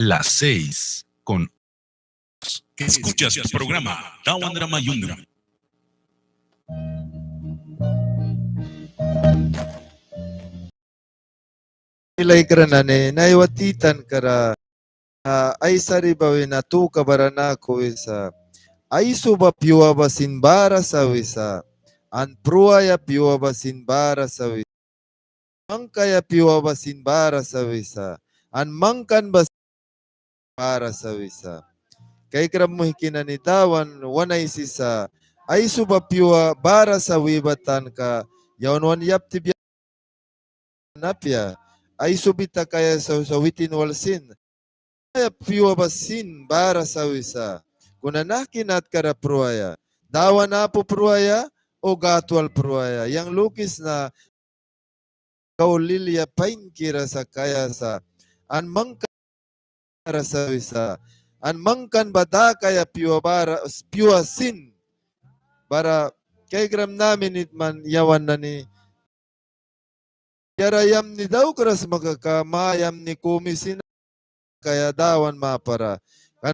las 6 con... Escuchas tu programa, Tawan Ramayundra. Ilay karanane, naiwatitan kara, ay sari bawi na tu kabarana ko isa. Ay suba piwa ba sinbara sa wisa. An pruaya piwa ba sinbara sa wisa. Mangkaya piwa ba sinbara sa wisa. An mangkan ba sinbara sa wisa. Kay kram mo hikinanitawan, wanay sisa. Ay suba piwa bara sa wibatan ka. Yawan wan yap tibya napya. Ay subita kaya sa witin walsin. Kaya piwa ba sin bara sa wisa. Kuna nakinat kara pruaya. Dawa na po pruaya o gatwal pruaya. Yang lukis na kaulilya pain kira sa kaya sa an mangkan para sa wisa. An mangkan bada kaya piwa bara piwa sin. Bara kay gram namin itman yawan na ni yarayam ni daw karas makakamayam ni kumisin kaya dawan mapara.